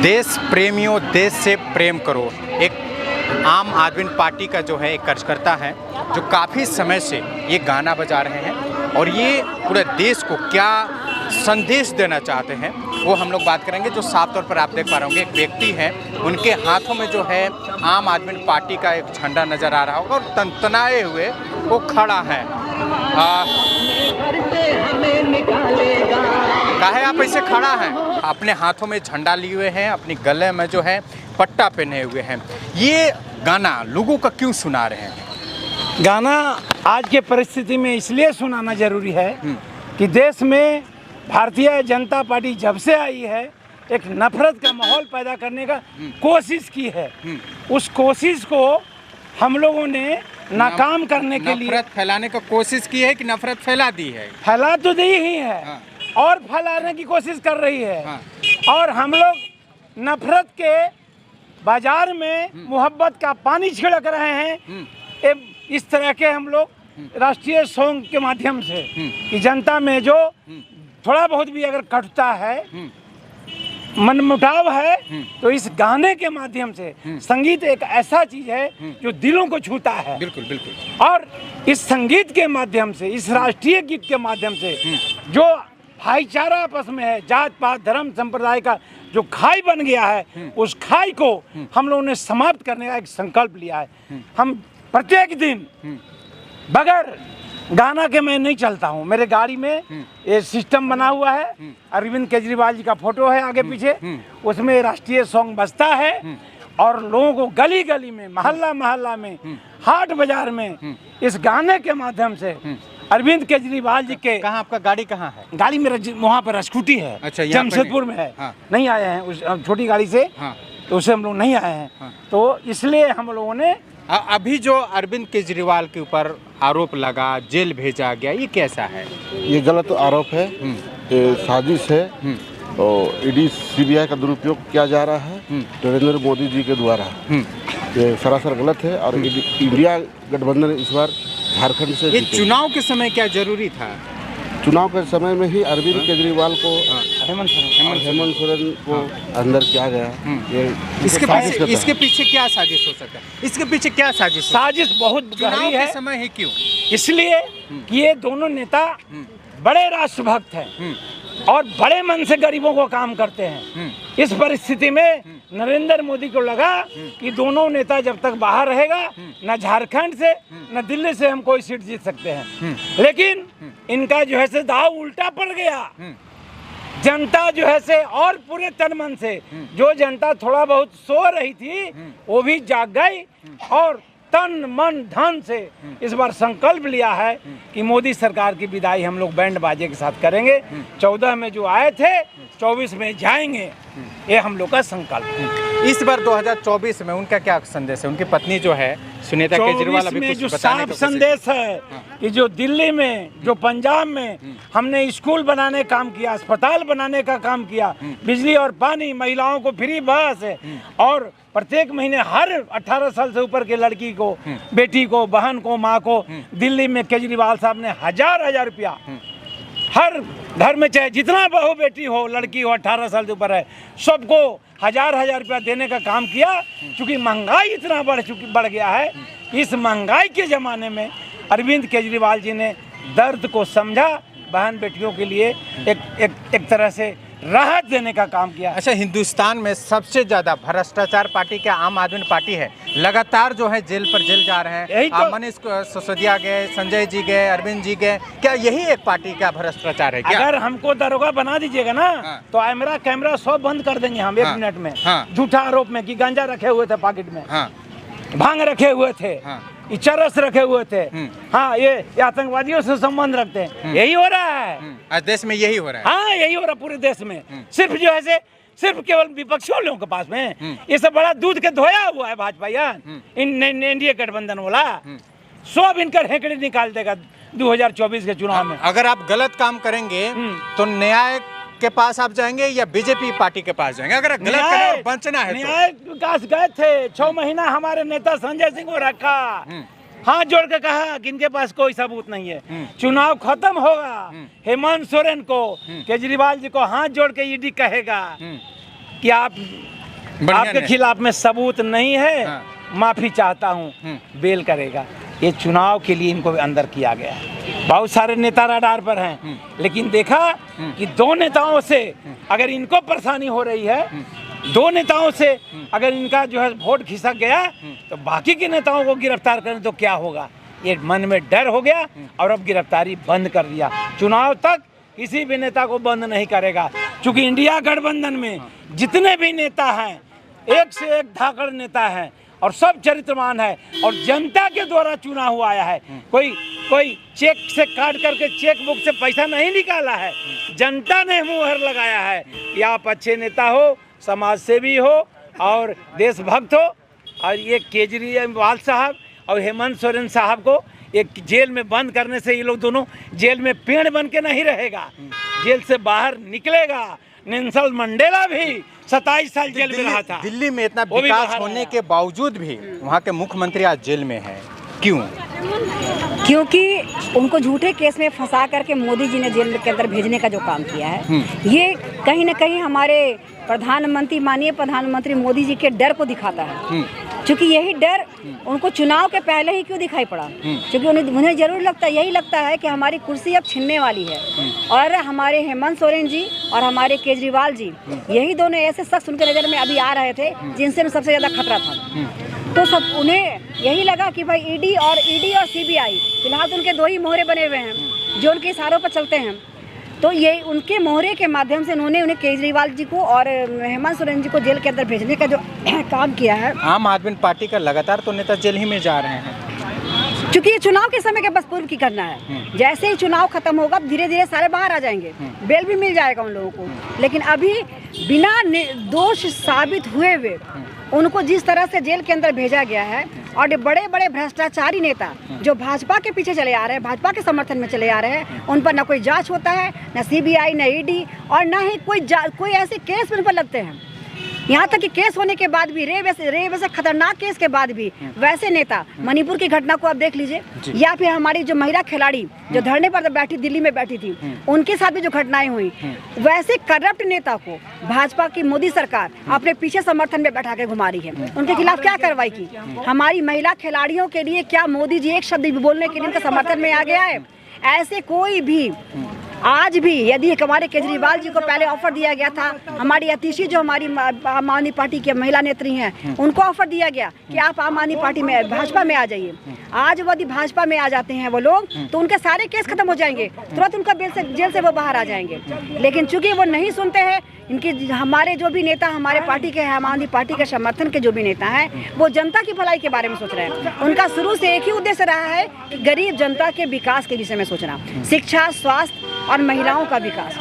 देश प्रेमियों, देश से प्रेम करो, एक आम आदमी पार्टी का जो है एक कार्यकर्ता है जो काफ़ी समय से ये गाना बजा रहे हैं और ये पूरे देश को क्या संदेश देना चाहते हैं वो हम लोग बात करेंगे। जो साफ तौर पर आप देख पा रहे होंगे, एक व्यक्ति है, उनके हाथों में जो है आम आदमी पार्टी का एक झंडा नज़र आ रहा होगा और तनतनाए हुए वो खड़ा है। काहे आप ऐसे खड़ा हैं? अपने हाथों में झंडा लिए हुए हैं, अपनी गले में जो है पट्टा पहने हुए हैं। ये गाना लोगों का क्यों सुना रहे हैं? गाना आज के परिस्थिति में इसलिए सुनाना जरूरी है कि देश में भारतीय जनता पार्टी जब से आई है एक नफरत का माहौल पैदा करने का कोशिश की है। उस कोशिश को हम लोगों ने नाकाम करने के लिए नफरत फैलाने का कोशिश की है कि नफरत फैला दी है? फैला तो दी ही है। हाँ। और फैलाने की कोशिश कर रही है। हाँ। और हम लोग नफरत के बाजार में मोहब्बत का पानी छिड़क रहे हैं। इस तरह के हम लोग राष्ट्रीय सॉन्ग के माध्यम से कि जनता में जो थोड़ा बहुत भी अगर कटता है, मनमुटाव है, तो इस गाने के माध्यम से संगीत एक ऐसा चीज है जो दिलों को छूता है। बिल्कुल बिल्कुल। और इस संगीत के माध्यम से, इस राष्ट्रीय गीत के माध्यम से जो भाईचारा आपस में है, जात पात धर्म संप्रदाय का जो खाई बन गया है, उस खाई को हम लोगों ने समाप्त करने का एक संकल्प लिया है। हम प्रत्येक दिन बगैर गाना के मैं नहीं चलता हूँ। मेरे गाड़ी में ये सिस्टम बना हुआ है, अरविंद केजरीवाल जी का फोटो है आगे पीछे, उसमें राष्ट्रीय सॉन्ग बजता है और लोगों को गली गली में, मोहल्ला मोहल्ला में, हाट बाजार में इस गाने के माध्यम से अरविंद केजरीवाल जी के। कहाँ आपका गाड़ी कहाँ है? गाड़ी मेरा वहाँ पर स्कूटी है। अच्छा, जमशेदपुर में है। हाँ। नहीं आए हैं उस छोटी गाड़ी से। हाँ। तो उससे हम लोग नहीं आए हैं। हाँ। तो इसलिए हम लोगों ने अभी जो अरविंद केजरीवाल के ऊपर आरोप लगा, जेल भेजा गया, ये कैसा है? ये गलत आरोप है, ये साजिश है और ईडी सीबीआई का दुरुपयोग किया जा रहा है नरेंद्र मोदी जी के द्वारा। ये सरासर गलत है और इंडिया गठबंधन इस बार झारखंड से ये चुनाव के समय क्या जरूरी था? चुनाव के समय में ही अरविंद केजरीवाल को, हेमंत सोरेन को अंदर किया गया। ये इसके पीछे क्या साजिश हो सकता है? इसके पीछे क्या साजिश? साजिश बहुत चुनाव गहरी है। के समय ही क्यों? इसलिए कि ये दोनों नेता बड़े राष्ट्रभक्त हैं और बड़े मन से गरीबों को काम करते हैं। इस परिस्थिति में नरेंद्र मोदी को लगा कि दोनों नेता जब तक बाहर रहेगा, न झारखंड से न दिल्ली से हम कोई सीट जीत सकते हैं। लेकिन इनका जो है से दाव उल्टा पड़ गया। जनता जो है से और पूरे तन मन से, जो जनता थोड़ा बहुत सो रही थी वो भी जाग गई और तन मन धन से इस बार संकल्प लिया है कि मोदी सरकार की विदाई हम लोग बैंड बाजे के साथ करेंगे। 14 में जो आए थे 24 में जाएंगे, ये हम लोग का संकल्प है। इस बार 2024 में उनका क्या संदेश है? उनकी पत्नी जो है सुनीता केजरीवाल अभी कुछ जो बताने साफ संदेश है कि जो दिल्ली में, जो पंजाब में हमने स्कूल बनाने काम किया, अस्पताल बनाने का काम किया, बिजली और पानी, महिलाओं को फ्री बस और प्रत्येक महीने हर 18 साल से ऊपर के लड़की को, बेटी को, बहन को, माँ को दिल्ली में केजरीवाल साहब ने हजार रुपया हर घर में, चाहे जितना बहू बेटी हो, लड़की हो, 18 साल से ऊपर है, सबको हजार रुपया देने का काम किया। क्योंकि महंगाई इतना बढ़ गया है। इस महंगाई के ज़माने में अरविंद केजरीवाल जी ने दर्द को समझा, बहन बेटियों के लिए एक तरह से राहत देने का काम किया। अच्छा, हिंदुस्तान में सबसे ज़्यादा भ्रष्टाचार पार्टी क्या आम आदमी पार्टी है? लगातार जो है जेल पर जेल जा रहे हैं। तो मनीष सिसोदिया गए, संजय जी गए, अरविंद जी गए। क्या यही एक पार्टी का भ्रष्टाचार है क्या? अगर हमको दरोगा बना दीजिएगा ना, तो मेरा कैमरा सब बंद कर देंगे हम 1 मिनट में। झूठा आरोप में कि गांजा रखे हुए थे पॉकेट में, भांग रखे हुए थे, चरस रखे हुए थे, हाँ ये आतंकवादियों से संबंध रखते हैं। यही हो रहा है आज देश में, यही हो रहा है। हाँ, यही हो रहा पूरे देश में। सिर्फ जो है से सिर्फ केवल विपक्षियों लोगों के पास में ये सब बड़ा दूध के धोया हुआ है भाजपा एनडीए गठबंधन वाला। सब इनका हेकड़े निकाल देगा 2024 के चुनाव में। अगर आप गलत काम करेंगे तो न्याय के पास आप जाएंगे या बीजेपी पार्टी के पास जाएंगे? अगर गलत करें और बचना है तो। न्याय विकास गए थे 6 महीना, हमारे नेता संजय सिंह को रखा, हाथ जोड़ के कहा कि इनके पास कोई सबूत नहीं है। चुनाव खत्म होगा, हेमंत सोरेन को, केजरीवाल जी को हाथ जोड़ के ईडी कहेगा कि आपके खिलाफ में सबूत नहीं है, हाँ। माफी चाहता हूँ, बेल करेगा। ये चुनाव के लिए इनको अंदर किया गया है। बहुत सारे नेता रडार पर हैं, लेकिन देखा कि दो नेताओं से अगर इनको परेशानी हो रही है, दो नेताओं से अगर इनका जो है वोट खिसक गया, तो बाकी के नेताओं को गिरफ्तार करें तो क्या होगा। ये मन में डर हो गया और अब गिरफ्तारी बंद कर दिया। चुनाव तक किसी भी नेता को बंद नहीं करेगा, क्योंकि इंडिया गठबंधन में जितने भी नेता हैं, एक से एक धाकड़ नेता हैं और सब चरित्रवान है और जनता के द्वारा चुना हुआ आया है। कोई चेक से काट करके चेक बुक से पैसा नहीं निकाला है, जनता ने मुहर लगाया है कि आप अच्छे नेता हो, समाज सेवी हो और देशभक्त हो। और ये केजरीवाल साहब और हेमंत सोरेन साहब को एक जेल में बंद करने से ये लोग दोनों जेल में पेड़ बन के नहीं रहेगा, जेल से बाहर निकलेगा। नेल्सन मंडेला भी 27 साल जेल में रहा था। दिल्ली में इतना विकास होने के बावजूद भी वहाँ के मुख्यमंत्री आज जेल में हैं, क्यों? क्योंकि उनको झूठे केस में फंसा करके मोदी जी ने जेल के अंदर भेजने का जो काम किया है, ये कहीं ना कहीं हमारे प्रधानमंत्री, माननीय प्रधानमंत्री मोदी जी के डर को दिखाता है। क्योंकि यही डर उनको चुनाव के पहले ही क्यों दिखाई पड़ा, क्योंकि उन्हें जरूर यही लगता है कि हमारी कुर्सी अब छिनने वाली है। और हमारे हेमंत सोरेन जी और हमारे केजरीवाल जी, यही दोनों ऐसे शख्स उनके नज़र में अभी आ रहे थे जिनसे सबसे ज़्यादा खतरा था। तो सब उन्हें यही लगा कि भाई ईडी और सीबीआई फिलहाल तो उनके दो ही मोहरे बने हुए हैं जो उनके इशारों पर चलते हैं। तो ये उनके मोहरे के माध्यम से उन्हें केजरीवाल जी को और हेमंत सोरेन जी को जेल के अंदर भेजने का जो काम किया है। आम आदमी पार्टी का लगातार तो नेता जेल ही में जा रहे हैं, क्योंकि ये चुनाव के समय के बस पूर्व की करना है। जैसे ही चुनाव खत्म होगा धीरे धीरे सारे बाहर आ जाएंगे, बेल भी मिल जाएगा उन लोगों को। लेकिन अभी बिना दोष साबित हुए हुए उनको जिस तरह से जेल के अंदर भेजा गया है, और ये बड़े बड़े भ्रष्टाचारी नेता जो भाजपा के पीछे चले आ रहे हैं, भाजपा के समर्थन में चले आ रहे हैं, उन पर न कोई जांच होता है, न सीबीआई, न ईडी, और न ही कोई ऐसे केस उन पर लगते हैं। यहाँ तक कि केस होने के बाद भी, रे वैसे खतरनाक केस के बाद भी वैसे नेता, मणिपुर की घटना को आप देख लीजिए, या फिर हमारी जो महिला खिलाड़ी जो धरने पर बैठी, दिल्ली में बैठी थी, उनके साथ भी जो घटनाएं हुई, वैसे करप्ट नेता को भाजपा की मोदी सरकार अपने पीछे समर्थन में बैठा के घुमा रही है। उनके खिलाफ क्या कार्रवाई की? हमारी महिला खिलाड़ियों के लिए क्या मोदी जी एक शब्द भी बोलने के लिए उनका समर्थन में आ गया है? ऐसे कोई भी आज भी यदि हमारे केजरीवाल जी को पहले ऑफर दिया गया था, हमारी अतिशी जो हमारी आम आदमी पार्टी के महिला नेत्री हैं, उनको ऑफर दिया गया कि आप आम आदमी पार्टी में, भाजपा में आ जाइए। आज यदि भाजपा में आ जाते हैं वो लोग, तो उनके सारे केस खत्म हो जाएंगे, तुरंत उनका जेल से वो बाहर आ जाएंगे। लेकिन चूंकि वो नहीं सुनते हैं, इनके हमारे जो भी नेता, हमारे पार्टी के, आम आदमी पार्टी के समर्थन के जो भी नेता हैं, वो जनता की भलाई के बारे में सोच रहे हैं। उनका शुरू से एक ही उद्देश्य रहा है कि गरीब जनता के विकास के विषय में सोचना, शिक्षा, स्वास्थ्य और महिलाओं का विकास।